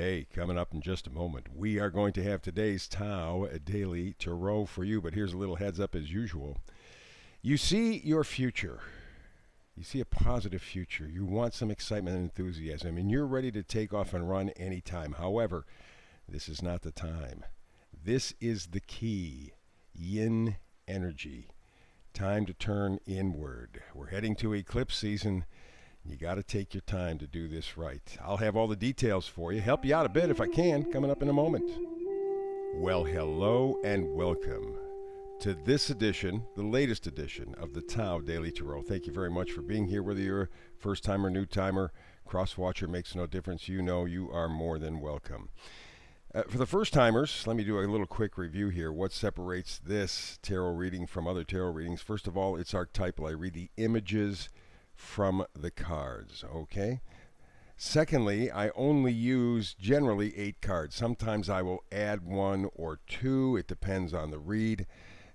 Hey, coming up in just a moment, we are going to have today's Tao Daily Tarot for you, but here's a little heads up as usual. You see your future. You see a positive future. You want some excitement and enthusiasm, and you're ready to take off and run anytime. However, this is not the time. This is the key. Yin energy. Time to turn inward. We're heading to eclipse season. You got to take your time to do this right. I'll have all the details for you, help you out a bit if I can, coming up in a moment. Well, hello and welcome to this edition, the latest edition of the Tao Daily Tarot. Thank you very much for being here. Whether you're a first-timer, new-timer, cross-watcher, makes no difference. You know you are more than welcome. For the first-timers, let me do a little quick review here. What separates this tarot reading from other tarot readings? First of all, it's archetypal. I read the images from the cards, okay? Secondly, I only use generally 8 cards. Sometimes I will add 1 or 2. It depends on the read.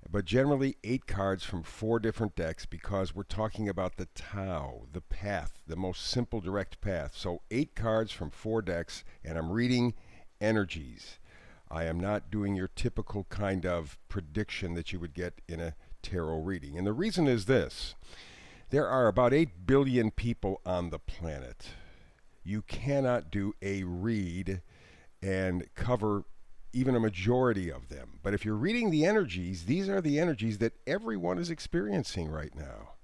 But generally 8 cards from 4 different decks because we're talking about the Tao, the path, the most simple direct path. So 8 cards from 4 decks, and I'm reading energies. I am not doing your typical kind of prediction that you would get in a tarot reading. And the reason is this. There are about 8 billion people on the planet. You cannot do a read and cover even a majority of them. But if you're reading the energies, these are the energies that everyone is experiencing right now.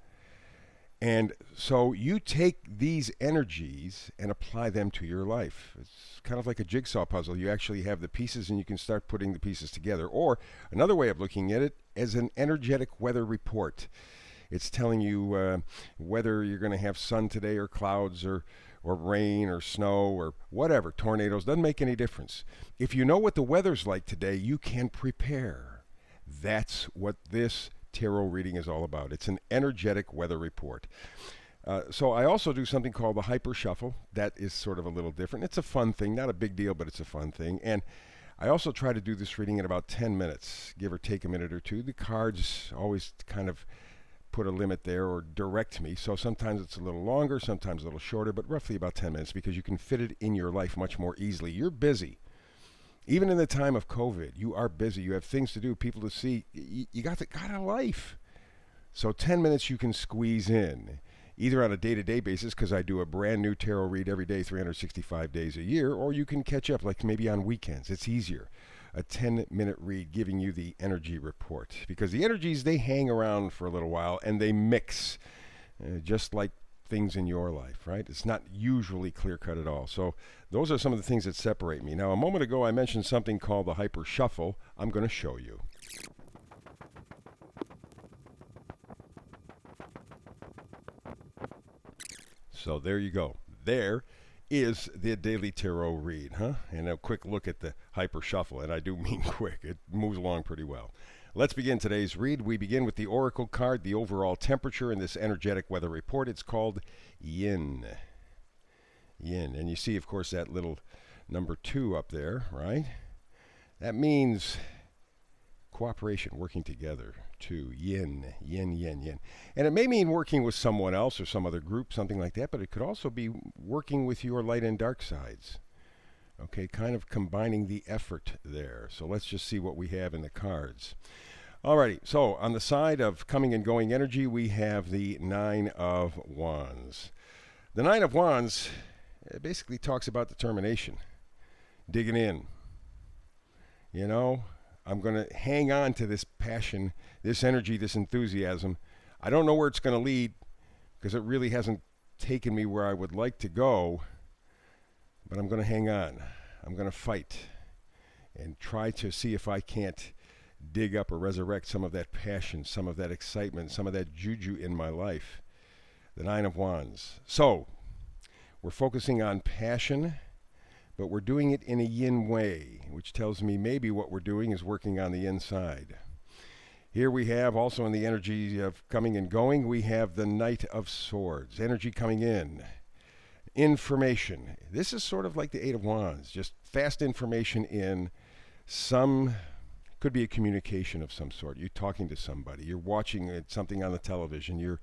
And so you take these energies and apply them to your life. It's kind of like a jigsaw puzzle. You actually have the pieces and you can start putting the pieces together. Or another way of looking at it as an energetic weather report. It's telling you whether you're going to have sun today or clouds or rain or snow or whatever, tornadoes, doesn't make any difference. If you know what the weather's like today, you can prepare. That's what this tarot reading is all about. It's an energetic weather report. So I also do something called the hyper shuffle. That is sort of a little different. It's a fun thing, not a big deal, but it's a fun thing. And I also try to do this reading in about 10 minutes, give or take a minute or two. The cards always kind of put a limit there or direct me. So sometimes it's a little longer, sometimes a little shorter, but roughly about 10 minutes because you can fit it in your life much more easily. You're busy. Even in the time of COVID, you are busy. You have things to do, people to see. You got a life. So 10 minutes you can squeeze in, either on a day-to-day basis because I do a brand new tarot read every day, 365 days a year, or you can catch up like maybe on weekends. It's easier. A 10-minute read giving you the energy report. Because the energies, they hang around for a little while and they mix, just like things in your life, right? It's not usually clear-cut at all. So those are some of the things that separate me. Now, a moment ago, I mentioned something called the hyper shuffle. I'm going to show you. So there you go. There is the daily tarot read, huh? And a quick look at the hyper shuffle, and I do mean quick. It moves along pretty well. Let's begin today's read. We begin with the oracle card, the overall temperature in this energetic weather report. It's called Yin. Yin. And you see, of course, that little number 2 up there, right? That means cooperation, working together. 2, yin, yin, yin, yin. And it may mean working with someone else or some other group, something like that, but it could also be working with your light and dark sides. Okay, kind of combining the effort there. So let's just see what we have in the cards. Alrighty, so on the side of coming and going energy, we have the 9 of Wands. The 9 of Wands basically talks about determination, digging in. You know, I'm going to hang on to this passion, this energy, this enthusiasm. I don't know where it's going to lead because it really hasn't taken me where I would like to go, but I'm going to hang on. I'm going to fight and try to see if I can't dig up or resurrect some of that passion, some of that excitement, some of that juju in my life. The 9 of Wands. So, we're focusing on passion, but we're doing it in a yin way, which tells me maybe what we're doing is working on the inside. Here we have also in the energy of coming and going, we have the Knight of Swords. Energy coming in. Information. This is sort of like the 8 of Wands, just fast information in. Some could be a communication of some sort. You're talking to somebody. You're watching something on the television.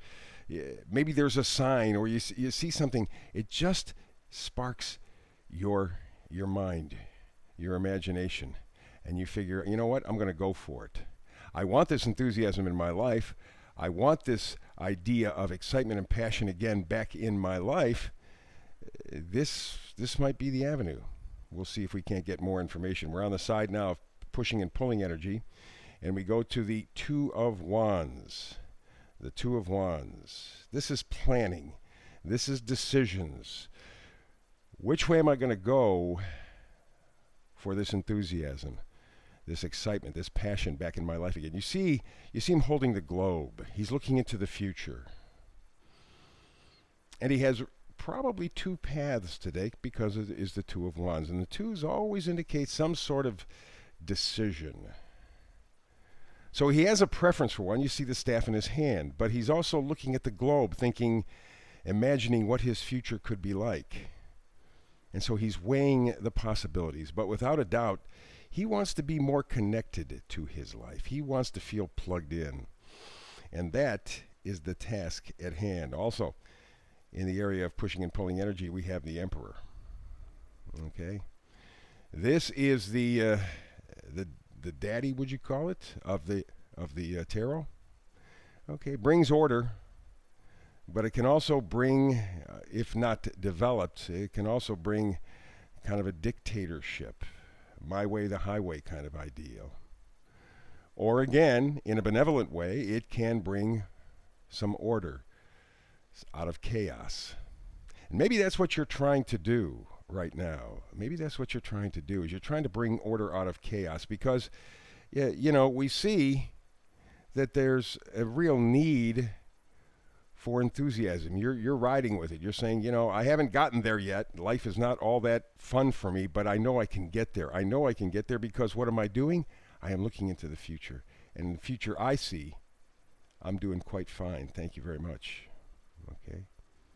Maybe there's a sign or you see something. It just sparks your your mind, your imagination, and you figure, you know what, I'm going to go for it. I want this enthusiasm in my life. I want this idea of excitement and passion again back in my life. This might be the avenue. We'll see if we can't get more information. We're on the side now of pushing and pulling energy, and we go to the Two of Wands. The Two of Wands. This is planning. This is decisions. Which way am I going to go for this enthusiasm, this excitement, this passion back in my life again? You see him holding the globe. He's looking into the future. And he has probably two paths today because it is the Two of Wands. And the twos always indicate some sort of decision. So he has a preference for one. You see the staff in his hand. But he's also looking at the globe, thinking, imagining what his future could be like. And so he's weighing the possibilities. But without a doubt, he wants to be more connected to his life. He wants to feel plugged in. And that is the task at hand. Also, in the area of pushing and pulling energy, we have the Emperor. Okay? This is the daddy, would you call it, of the tarot? Okay, brings order. But it can also bring, if not developed, it can also bring kind of a dictatorship, my way, the highway kind of ideal. Or again, in a benevolent way, it can bring some order out of chaos. And maybe that's what you're trying to do right now. Maybe that's what you're trying to do, is you're trying to bring order out of chaos because, we see that there's a real need for enthusiasm. You're riding with it. You're saying, I haven't gotten there yet. Life is not all that fun for me, but I know I can get there. I know I can get there because what am I doing? I am looking into the future. And in the future I see, I'm doing quite fine. Thank you very much. Okay.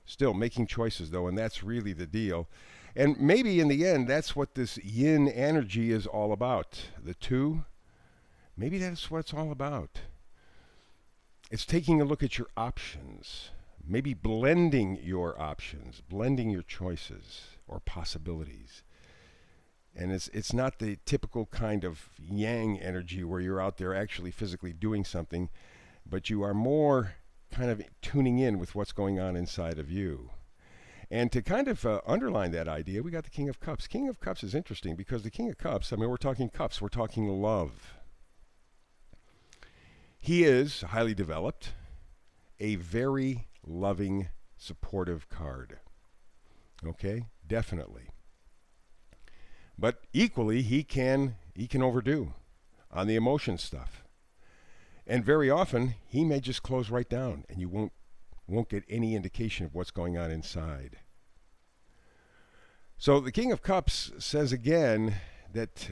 Still making choices though, and that's really the deal. And maybe in the end, that's what this yin energy is all about. The two, maybe that's what it's all about. It's taking a look at your options, maybe blending your options, blending your choices or possibilities. And it's not the typical kind of yang energy where you're out there actually physically doing something, but you are more kind of tuning in with what's going on inside of you. And to kind of underline that idea, we got the King of Cups. King of Cups is interesting because the King of Cups, we're talking cups, we're talking love. He is highly developed, a very loving, supportive card. Okay? Definitely. But equally, he can overdo on the emotion stuff. And very often, he may just close right down and you won't get any indication of what's going on inside. So the King of Cups says again that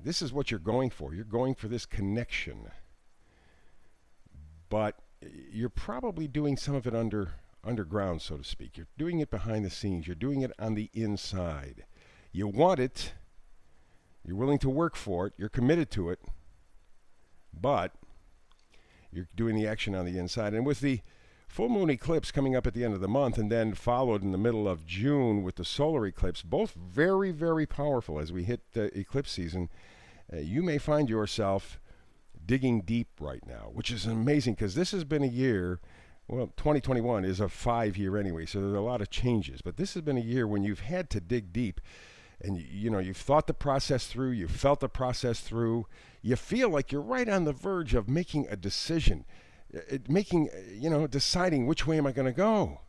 this is what you're going for. You're going for this connection. But you're probably doing some of it underground, so to speak. You're doing it behind the scenes. You're doing it on the inside. You want it. You're willing to work for it. You're committed to it. But you're doing the action on the inside. And with the full moon eclipse coming up at the end of the month and then followed in the middle of June with the solar eclipse, both very, very powerful as we hit the eclipse season, you may find yourself digging deep right now, which is amazing because this has been a year, 2021 is a 5-year anyway, so there's a lot of changes. But this has been a year when you've had to dig deep and, you've thought the process through, you've felt the process through, you feel like you're right on the verge of making a decision, deciding which way am I going to go.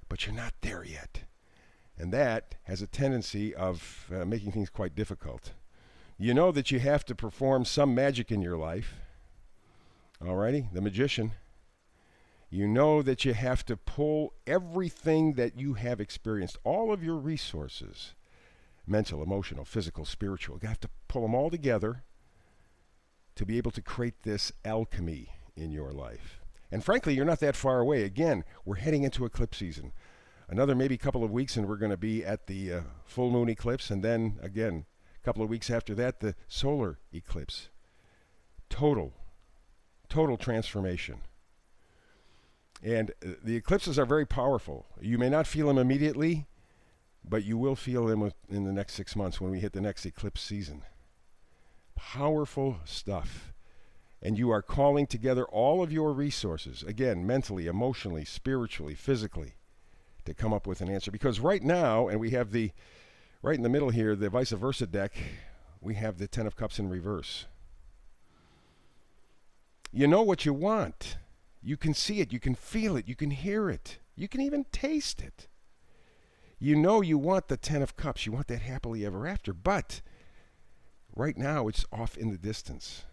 But you're not there yet. And that has a tendency of making things quite difficult. You know that you have to perform some magic in your life. Alrighty, the magician. You know that you have to pull everything that you have experienced, all of your resources, mental, emotional, physical, spiritual. You have to pull them all together to be able to create this alchemy in your life. And frankly, you're not that far away. Again, we're heading into eclipse season. Another maybe couple of weeks and we're going to be at the full moon eclipse, and then again, a couple of weeks after that, the solar eclipse. Total transformation. And the eclipses are very powerful. You may not feel them immediately, but you will feel them in the next 6 months when we hit the next eclipse season. Powerful stuff. And you are calling together all of your resources, again, mentally, emotionally, spiritually, physically, to come up with an answer. Because right now, and we have right in the middle here, the vice versa deck, we have the Ten of Cups in reverse. You know what you want. You can see it, you can feel it, you can hear it, you can even taste it. You know you want the Ten of Cups, you want that happily ever after, but right now it's off in the distance.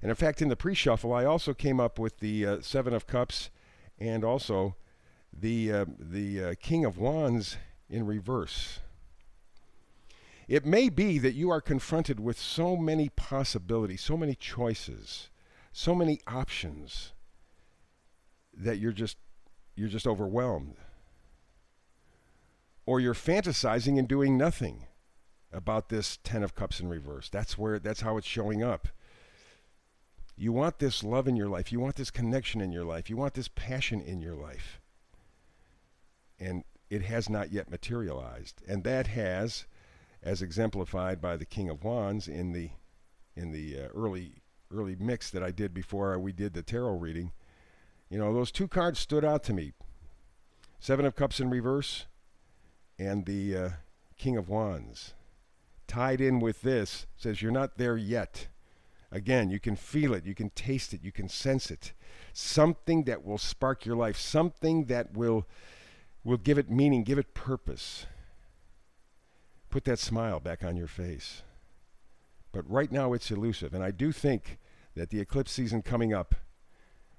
And in fact, in the pre-shuffle, I also came up with the Seven of Cups and also the King of Wands in reverse. It may be that you are confronted with so many possibilities, so many choices, so many options that you're just overwhelmed. Or you're fantasizing and doing nothing about this Ten of Cups in reverse. That's how it's showing up. You want this love in your life. You want this connection in your life. You want this passion in your life. And it has not yet materialized. And that has, as exemplified by the King of Wands in the early mix that I did before we did the tarot reading, those two cards stood out to me. Seven of Cups in reverse and the King of Wands. Tied in with this says you're not there yet. Again, you can feel it, you can taste it, you can sense it. Something that will spark your life, something that will give it meaning, give it purpose. Put that smile back on your face. But right now it's elusive, and I do think that the eclipse season coming up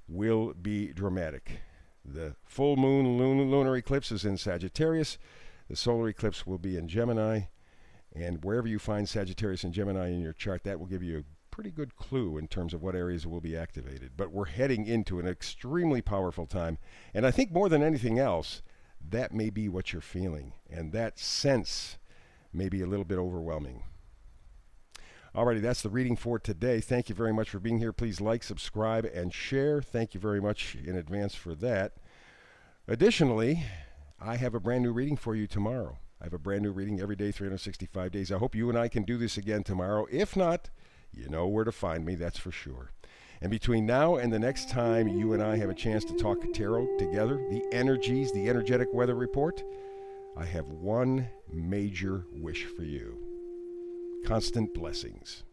will be dramatic. The full moon lunar eclipse is in Sagittarius. The solar eclipse will be in Gemini. And wherever you find Sagittarius and Gemini in your chart, that will give you a pretty good clue in terms of what areas will be activated. But we're heading into an extremely powerful time. And I think more than anything else, that may be what you're feeling. And that sense may be a little bit overwhelming. Alrighty, that's the reading for today. Thank you very much for being here. Please like, subscribe, and share. Thank you very much in advance for that. Additionally, I have a brand new reading for you tomorrow. I have a brand new reading every day, 365 days. I hope you and I can do this again tomorrow. If not, you know where to find me, that's for sure. And between now and the next time you and I have a chance to talk tarot together, the energies, the energetic weather report, I have one major wish for you. Constant blessings.